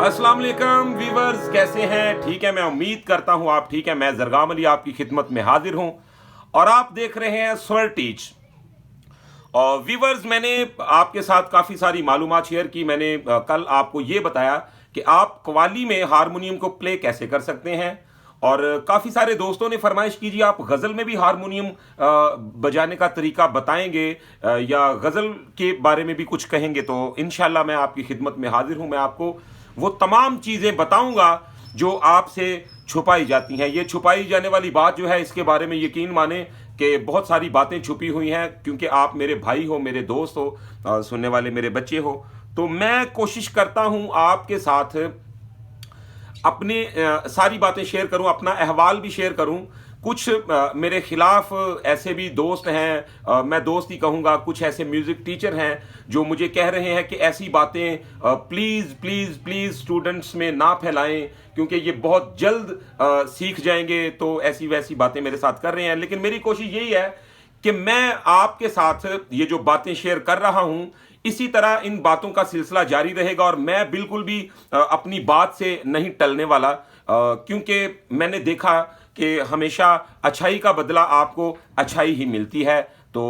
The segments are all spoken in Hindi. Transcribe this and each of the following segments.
अस्सलाम वालेकुम व्यूवर्स, कैसे हैं? ठीक है, मैं उम्मीद करता हूं आप ठीक है। मैं जरगाम अली आपकी खिदमत में हाजिर हूं और आप देख रहे हैं स्वर टीच। और व्यूवर्स, मैंने आपके साथ काफ़ी सारी मालूमात शेयर की। मैंने कल आपको ये बताया कि आप कव्वाली में हारमोनियम को प्ले कैसे कर सकते हैं, और काफ़ी सारे दोस्तों ने फरमाइश की जी आप गज़ल में भी हारमोनियम बजाने का तरीका बताएंगे या गज़ल के बारे में भी कुछ कहेंगे। तो इंशाल्लाह मैं आपकी खिदमत में हाजिर हूं। मैं आपको वो तमाम चीज़ें बताऊंगा जो आपसे छुपाई जाती हैं। ये छुपाई जाने वाली बात जो है, इसके बारे में यकीन माने कि बहुत सारी बातें छुपी हुई हैं, क्योंकि आप मेरे भाई हो, मेरे दोस्त हो, सुनने वाले मेरे बच्चे हो। तो मैं कोशिश करता हूं आपके साथ अपने सारी बातें शेयर करूं, अपना अहवाल भी शेयर करूं। कुछ मेरे खिलाफ ऐसे भी दोस्त हैं, मैं दोस्त ही कहूँगा, कुछ ऐसे म्यूज़िक टीचर हैं जो मुझे कह रहे हैं कि ऐसी बातें प्लीज़ प्लीज़ प्लीज़ स्टूडेंट्स में ना फैलाएं, क्योंकि ये बहुत जल्द सीख जाएंगे। तो ऐसी वैसी बातें मेरे साथ कर रहे हैं, लेकिन मेरी कोशिश यही है कि मैं आपके साथ ये जो बातें शेयर कर रहा हूं, इसी तरह इन बातों का सिलसिला जारी रहेगा। और मैं बिल्कुल भी अपनी बात से नहीं टलने वाला, क्योंकि मैंने देखा कि हमेशा अच्छाई का बदला आपको अच्छाई ही मिलती है। तो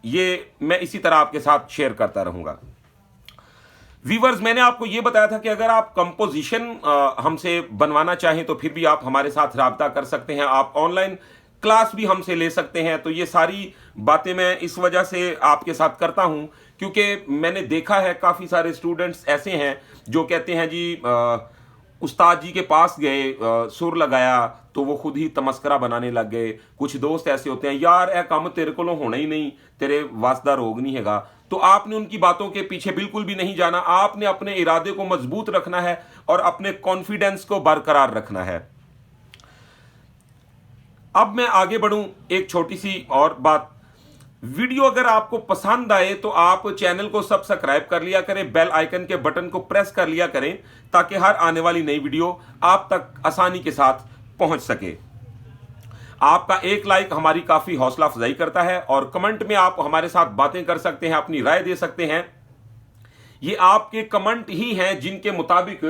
ये मैं इसी तरह आपके साथ शेयर करता रहूंगा। व्यूवर्स, मैंने आपको ये बताया था कि अगर आप कंपोजिशन हमसे बनवाना चाहें तो फिर भी आप हमारे साथ राब्ता कर सकते हैं। आप ऑनलाइन क्लास भी हमसे ले सकते हैं। तो ये सारी बातें मैं इस वजह से आपके साथ करता हूं, क्योंकि मैंने देखा है काफ़ी सारे स्टूडेंट्स ऐसे हैं जो कहते हैं जी उस्ताद जी के पास गए, सुर लगाया तो वो खुद ही तमस्करा बनाने लग गए। कुछ दोस्त ऐसे होते हैं, यार ए काम तेरे को होना ही नहीं, तेरे वास्ता रोग नहीं हैगा। तो आपने उनकी बातों के पीछे बिल्कुल भी नहीं जाना। आपने अपने इरादे को मजबूत रखना है और अपने कॉन्फिडेंस को बरकरार रखना है। अब मैं आगे बढ़ूं, एक छोटी सी और बात। वीडियो अगर आपको पसंद आए तो आप चैनल को सब्सक्राइब कर लिया करें, बेल आइकन के बटन को प्रेस कर लिया करें, ताकि हर आने वाली नई वीडियो आप तक आसानी के साथ पहुंच सके। आपका एक लाइक हमारी काफी हौसला अफजाई करता है, और कमेंट में आप हमारे साथ बातें कर सकते हैं, अपनी राय दे सकते हैं। ये आपके कमेंट ही हैं जिनके मुताबिक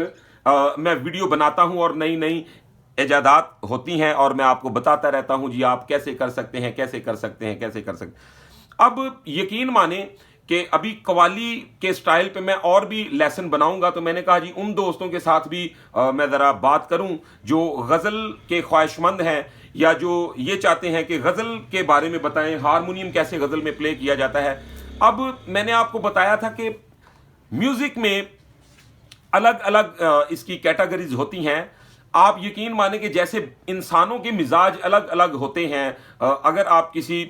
मैं वीडियो बनाता हूं और नई नई इजादात होती हैं, और मैं आपको बताता रहता हूं जी आप कैसे कर सकते हैं, कैसे कर सकते हैं, कैसे कर सकते हैं। अब यकीन माने कि अभी कव्वाली के स्टाइल पे मैं और भी लेसन बनाऊंगा। तो मैंने कहा जी उन दोस्तों के साथ भी मैं ज़रा बात करूं जो गज़ल के ख्वाहिशमंद हैं, या जो ये चाहते हैं कि गज़ल के बारे में बताएं, हारमोनियम कैसे गज़ल में प्ले किया जाता है। अब मैंने आपको बताया था कि म्यूज़िक में अलग अलग इसकी कैटेगरीज होती हैं। आप यकीन माने कि जैसे इंसानों के मिजाज अलग अलग होते हैं। अगर आप किसी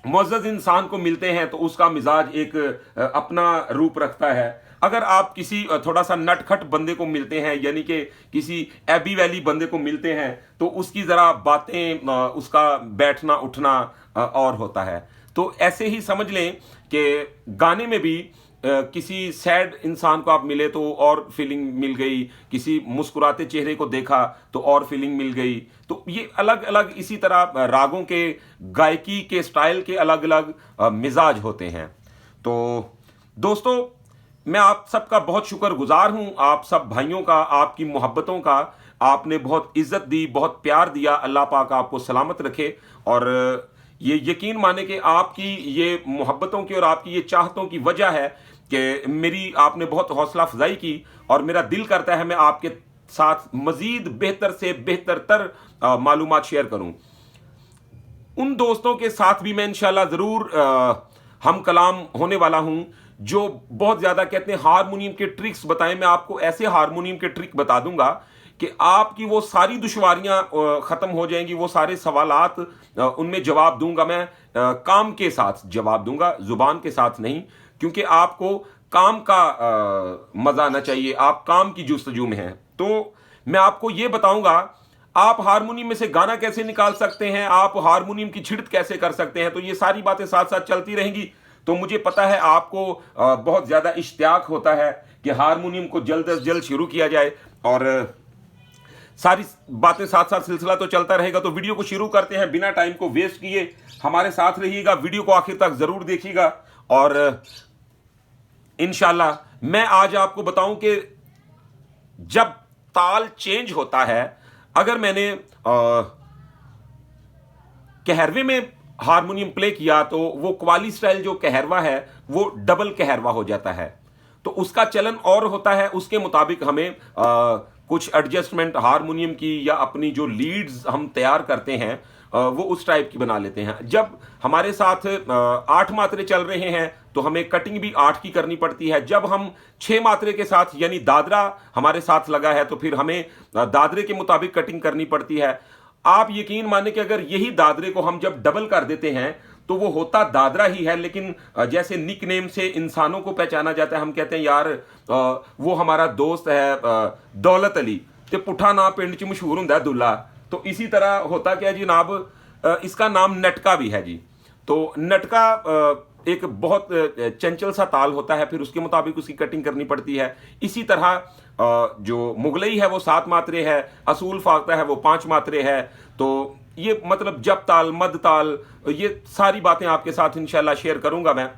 मुअज़्ज़ज़ इंसान को मिलते हैं तो उसका मिजाज एक अपना रूप रखता है। अगर आप किसी थोड़ा सा नटखट बंदे को मिलते हैं, यानी कि किसी एबी वैली बंदे को मिलते हैं, तो उसकी ज़रा बातें, उसका बैठना उठना और होता है। तो ऐसे ही समझ लें कि गाने में भी किसी सैड इंसान को आप मिले तो और फीलिंग मिल गई, किसी मुस्कुराते चेहरे को देखा तो और फीलिंग मिल गई। तो ये अलग अलग इसी तरह रागों के, गायकी के स्टाइल के अलग अलग मिजाज होते हैं। तो दोस्तों, मैं आप सबका बहुत शुक्रगुजार हूं, आप सब भाइयों का, आपकी मोहब्बतों का। आपने बहुत इज्जत दी, बहुत प्यार दिया। अल्लाह पाक आपको सलामत रखे। और ये यकीन माने कि आपकी ये मोहब्बतों की और आपकी ये चाहतों की वजह है कि मेरी आपने बहुत हौसला अफजाई की, और मेरा दिल करता है मैं आपके साथ मजीद बेहतर से बेहतर तर मालूमात शेयर करूं। उन दोस्तों के साथ भी मैं इंशाल्लाह ज़रूर हम कलाम होने वाला हूं जो बहुत ज़्यादा कहते हैं हारमोनियम के ट्रिक्स बताएं। मैं आपको ऐसे हारमोनियम के ट्रिक बता दूंगा कि आपकी वो सारी दुश्वारियां ख़त्म हो जाएंगी, वो सारे सवालात उनमें जवाब दूंगा मैं, काम के साथ जवाब दूंगा, ज़ुबान के साथ नहीं, क्योंकि आपको काम का मज़ा आना चाहिए। आप काम की जुस्तजू में हैं। तो मैं आपको ये बताऊंगा आप हारमोनियम में से गाना कैसे निकाल सकते हैं, आप हारमोनियम की छिड़त कैसे कर सकते हैं। तो ये सारी बातें साथ साथ चलती रहेंगी। तो मुझे पता है आपको बहुत ज़्यादा इश्तियाक होता है कि हारमोनियम को जल्द से जल्द शुरू किया जाए, और सारी बातें साथ साथ सिलसिला तो चलता रहेगा। तो वीडियो को शुरू करते हैं बिना टाइम को वेस्ट किए। हमारे साथ रहिएगा, वीडियो को आखिर तक ज़रूर देखिएगा, और इंशाल्लाह मैं आज आपको बताऊं कि जब ताल चेंज होता है, अगर मैंने कहरवे में हारमोनियम प्ले किया तो वो कवाली स्टाइल जो कहरवा है वो डबल कहरवा हो जाता है, तो उसका चलन और होता है। उसके मुताबिक हमें कुछ एडजस्टमेंट हारमोनियम की या अपनी जो लीड्स हम तैयार करते हैं वो उस टाइप की बना लेते हैं। जब हमारे साथ 8 मात्रे चल रहे हैं तो हमें कटिंग भी 8 की करनी पड़ती है। जब हम 6 मात्रे के साथ यानी दादरा हमारे साथ लगा है तो फिर हमें दादरे के मुताबिक कटिंग करनी पड़ती है। आप यकीन माने कि अगर यही दादरे को हम जब डबल कर देते हैं तो वो होता दादरा ही है, लेकिन जैसे निक नेम से इंसानों को पहचाना जाता है। हम कहते हैं यार वो हमारा दोस्त है दौलत अली, ते पुठा ना पिंड च मशहूर हुंदा है दुल्ला। तो इसी तरह होता क्या जी जनाब, इसका नाम नटका भी है जी। तो नटका एक बहुत चंचल सा ताल होता है, फिर उसके मुताबिक उसकी कटिंग करनी पड़ती है। इसी तरह जो मुगलई है वो 7 मात्रे है, असूल फाख्ता है वो 5 मात्रे है। तो ये मतलब जब ताल, मद ताल, ये सारी बातें आपके साथ इंशाल्लाह शेयर करूंगा मैं।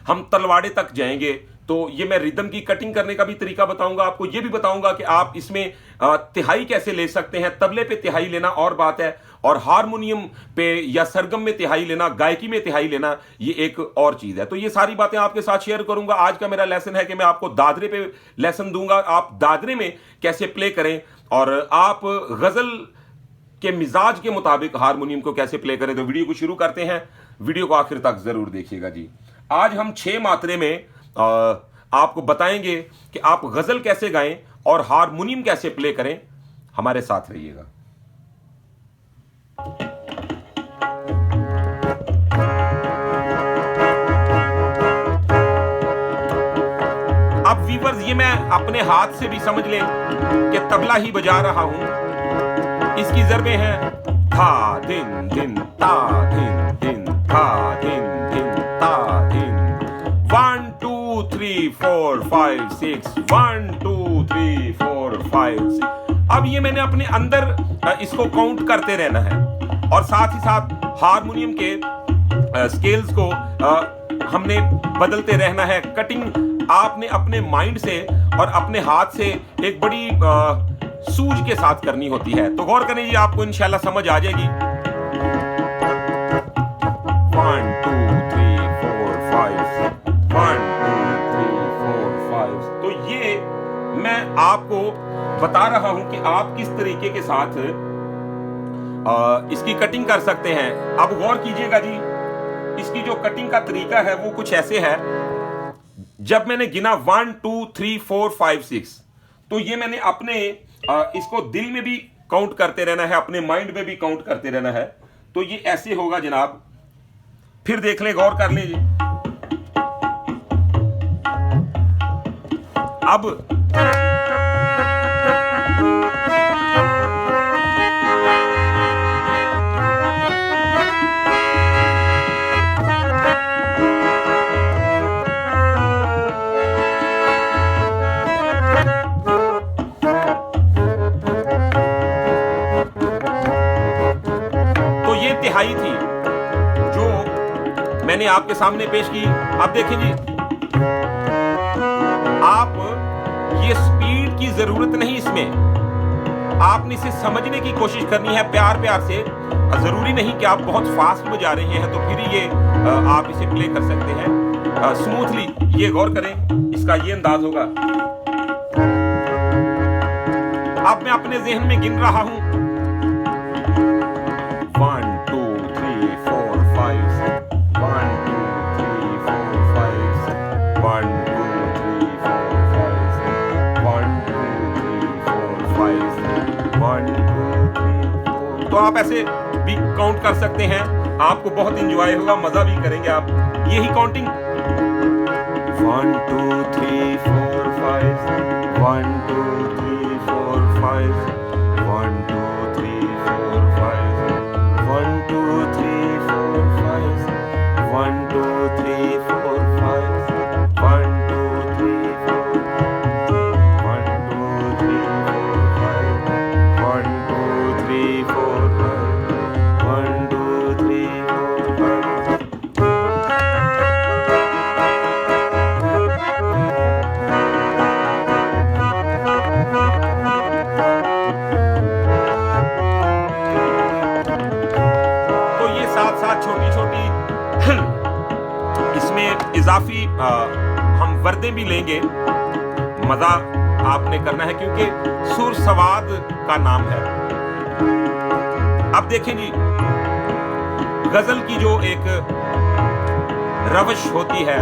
हम तलवाड़े तक जाएंगे तो ये मैं रिदम की कटिंग करने का भी तरीका बताऊंगा आपको। ये भी बताऊंगा कि आप इसमें तिहाई कैसे ले सकते हैं। तबले पे तिहाई लेना और बात है, और हारमोनियम पे या सरगम में तिहाई लेना, गायकी में तिहाई लेना, ये एक और चीज है। तो ये सारी बातें आपके साथ शेयर करूंगा। आज का मेरा लेसन है कि मैं आपको दादरे पे लेसन दूंगा, आप दादरे में कैसे प्ले करें, और आप गजल के मिजाज के मुताबिक हारमोनियम को कैसे प्ले करें। तो वीडियो को शुरू करते हैं, वीडियो को आखिर तक जरूर देखिएगा जी। आज हम 6 मात्रे में आपको बताएंगे कि आप गजल कैसे गाएं और हारमोनियम कैसे प्ले करें। हमारे साथ रहिएगा। अब वीवर्स, ये मैं अपने हाथ से भी समझ लें कि तबला ही बजा रहा हूं। इसकी ज़रबें हैं था दिन दिन ता दिन दिन था दिन दिन ता दिन। 1 2 3 4 5 6 1 2 3 4 5 6। अब ये मैंने अपने अंदर इसको काउंट करते रहना है, और साथ ही साथ हारमोनियम के स्केल्स को हमने बदलते रहना है। कटिंग आपने अपने माइंड से और अपने हाथ से एक बड़ी सूझ के साथ करनी होती है। तो गौर करें जी, आपको इंशाल्लाह समझ आ जाएगी। 1 2 3 4 5 1 2 3 4 5। तो ये मैं आपको बता रहा हूं कि आप किस तरीके के साथ इसकी कटिंग कर सकते हैं। अब गौर कीजिएगा जी, इसकी जो कटिंग का तरीका है वो कुछ ऐसे है। जब मैंने गिना 1 2 3 4 5 6, तो ये मैंने अपने इसको दिल में भी काउंट करते रहना है, अपने माइंड में भी काउंट करते रहना है। तो ये ऐसे होगा जनाब, फिर देख लें, गौर कर लीजिए। अब तिहाई थी जो मैंने आपके सामने पेश की। अब देखें जी, आप ये स्पीड की जरूरत नहीं, इसमें आपने इसे समझने की कोशिश करनी है प्यार प्यार से। जरूरी नहीं कि आप बहुत फास्ट बजा रहे हैं तो फिर ये आप इसे प्ले कर सकते हैं स्मूथली। ये गौर करें, इसका ये अंदाज होगा। अब मैं अपने जहन में गिन रहा हूं 1 2 3 4 5 1 2 3 4 5 1 2 3 4 5 1 2 3 4 5 1 2 3 4। तो आप ऐसे भी काउंट कर सकते हैं, आपको बहुत एंजॉय होगा, मजा भी करेंगे आप। यही काउंटिंग 1 2 3 4 5 1 2 3 4 5 1 2 3 4 5 1 2 3 4 5 1 2 3 4 5 1 2 3 4 1 2 3 4 5 1 2 3 4 5 1 2 3 4 5। इसमें इजाफी हम वर्दे भी लेंगे। मजा आपने करना है क्योंकि सुर सवाद का नाम है। अब देखें जी, गजल की जो एक रवश होती है,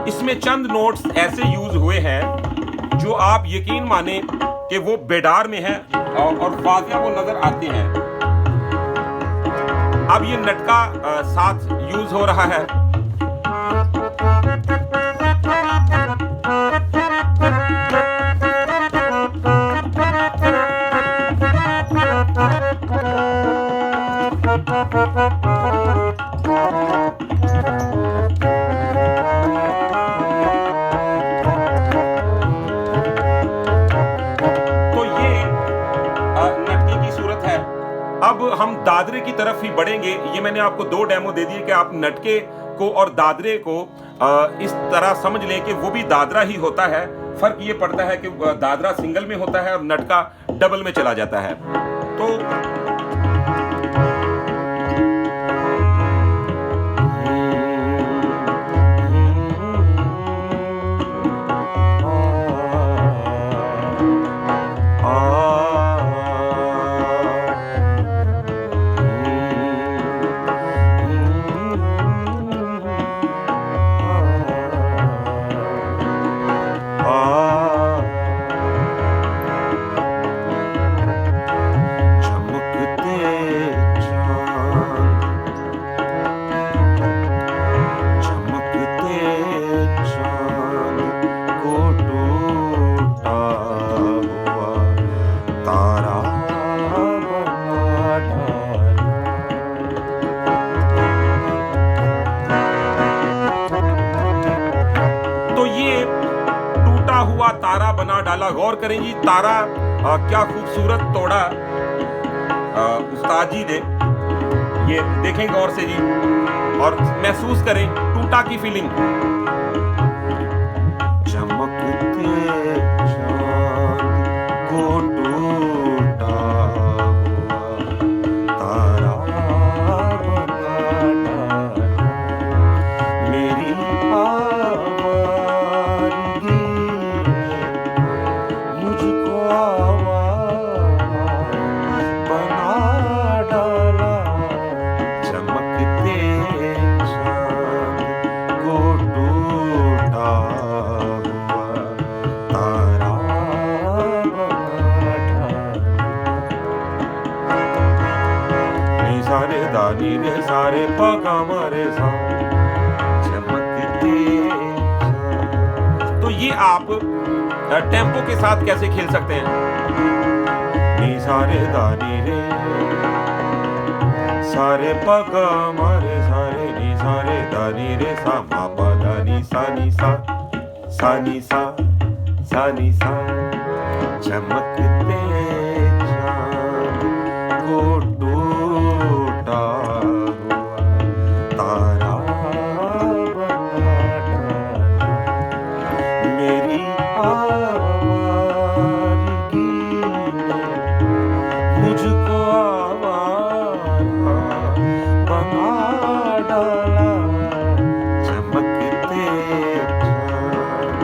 इसमें चंद नोट्स ऐसे यूज हुए हैं जो आप यकीन माने कि वो बेडार में है और वाजिया वो नजर आते हैं। अब ये नटका साथ यूज हो रहा है। अब हम दादरे की तरफ ही बढ़ेंगे। ये मैंने आपको 2 डेमो दे दिए कि आप नटके को और दादरे को इस तरह समझ लें कि वो भी दादरा ही होता है। फर्क ये पड़ता है कि दादरा सिंगल में होता है और नटका डबल में चला जाता है। तो तारा बना डाला। गौर करें जी, तारा क्या खूबसूरत तोड़ा उस्ताद जी ने। ये देखें गौर से जी और महसूस करें टूटा की फीलिंग। चमकते चांद को टूटा तारा बना मेरी दानी रे सारे पगा मारे चमकते। तो ये आप टेम्पो के साथ कैसे खेल सकते हैं? नी सारे दानी रे सारे पगा मारे सारे नी सारे दानी रे सा मा पा दानी सा नी सा सा नी सा सा नी सा। चमकते चांद को टूटा तारा मेरी आवारगी मुझको आवारा बना डाला। चमकते चांद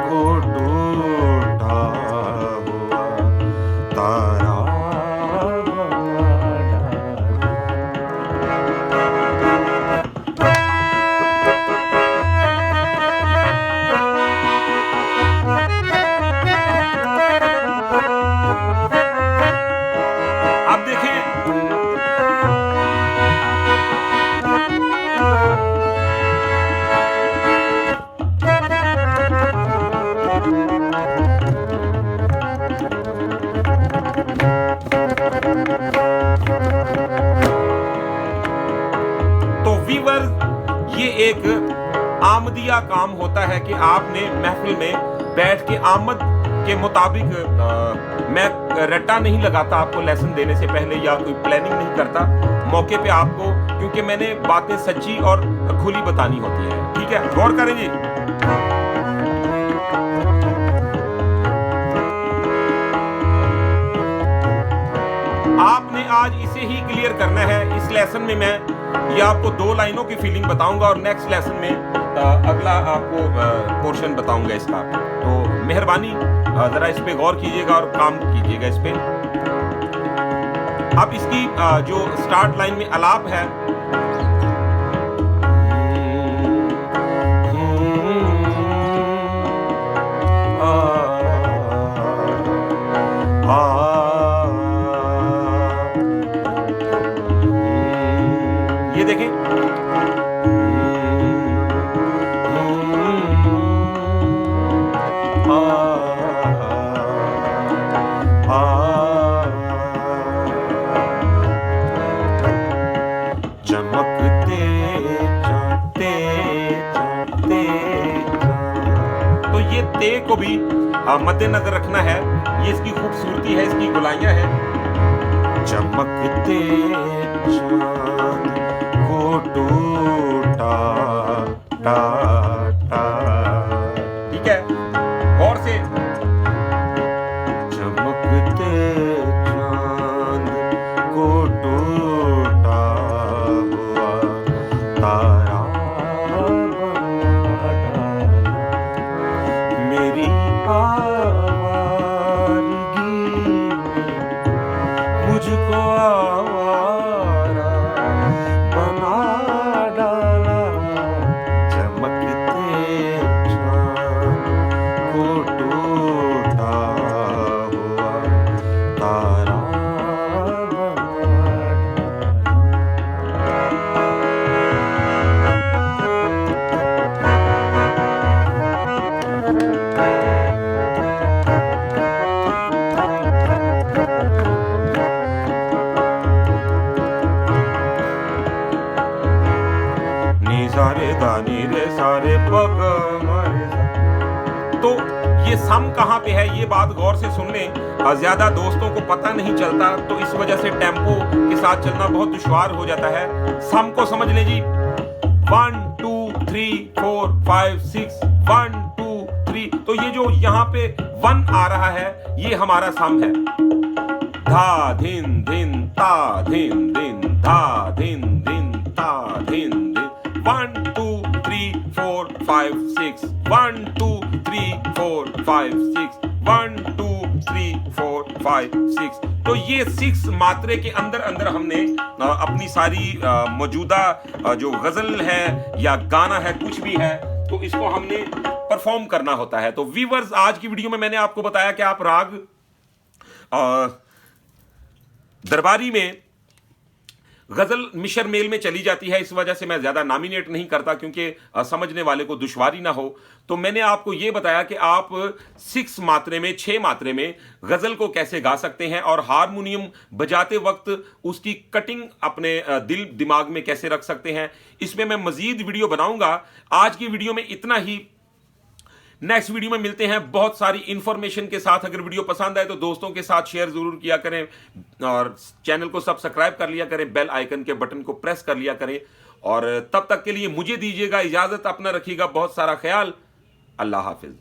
को टूटा हुआ ये एक आमदिया काम होता है कि आपने महफिल में बैठ के आमद के मुताबिक मैं रट्टा नहीं लगाता आपको लेसन देने से पहले या कोई प्लानिंग नहीं करता, मौके पे आपको, क्योंकि मैंने बातें सच्ची और खुली बतानी होती है। ठीक है, गौर करें जी। आपने आज इसे ही क्लियर करना है। इस लेसन में मैं ये आपको 2 लाइनों की फीलिंग बताऊंगा और नेक्स्ट लेसन में अगला आपको पोर्शन बताऊंगा इसका। तो मेहरबानी जरा इस पे गौर कीजिएगा और काम कीजिएगा इस पे। अब इसकी जो स्टार्ट लाइन में अलाप है, ये देखें, चमकते जाते जाते। तो ये ते को भी मद्देनजर रखना है, ये इसकी खूबसूरती है, इसकी गुलाइयां हैं। चमकते चांद को टूटा टा टा। ठीक है, गौर से। चमकते चांद को टूटा हुआ तारा मेरी आवारगी मुझको आवारा बना डाला। चमकते चांद को टूटा हुआ तारा सारे दानी रे सारे पग मारे। तो ये सम कहाँ पे है, ये बात गौर से सुन लें। ज्यादा दोस्तों को पता नहीं चलता, तो इस वजह से टेम्पो के साथ चलना बहुत दुश्वार हो जाता है। सम को समझ लें जी। 1 2 3 4 5 6 1 2 3। तो ये जो यहाँ पे 1 आ रहा है, ये हमारा सम है। धा धिन धिन ता धिन धिन धा धिन धिन ता धिन धिन। 1 2 3 4 5 6 1 2 3 4 5 6 1 2 3 4 5 6। तो ये 6 मात्रे के अंदर अंदर हमने अपनी सारी मौजूदा जो गजल है या गाना है, कुछ भी है, तो इसको हमने परफॉर्म करना होता है। तो व्यूअर्स, आज की वीडियो में मैंने आपको बताया कि आप राग दरबारी में गजल मिशर मेल में चली जाती है। इस वजह से मैं ज्यादा नॉमिनेट नहीं करता, क्योंकि समझने वाले को दुश्वारी ना हो। तो मैंने आपको यह बताया कि आप 6 मात्रे में, 6 मात्रे में गजल को कैसे गा सकते हैं और हारमोनियम बजाते वक्त उसकी कटिंग अपने दिल दिमाग में कैसे रख सकते हैं। इसमें मैं मजीद वीडियो बनाऊंगा। आज की वीडियो में इतना ही। नेक्स्ट वीडियो में मिलते हैं बहुत सारी इंफॉर्मेशन के साथ। अगर वीडियो पसंद आए तो दोस्तों के साथ शेयर जरूर किया करें और चैनल को सब्सक्राइब कर लिया करें, बेल आइकन के बटन को प्रेस कर लिया करें। और तब तक के लिए मुझे दीजिएगा इजाजत, अपना रखिएगा बहुत सारा ख्याल। अल्लाह हाफिज।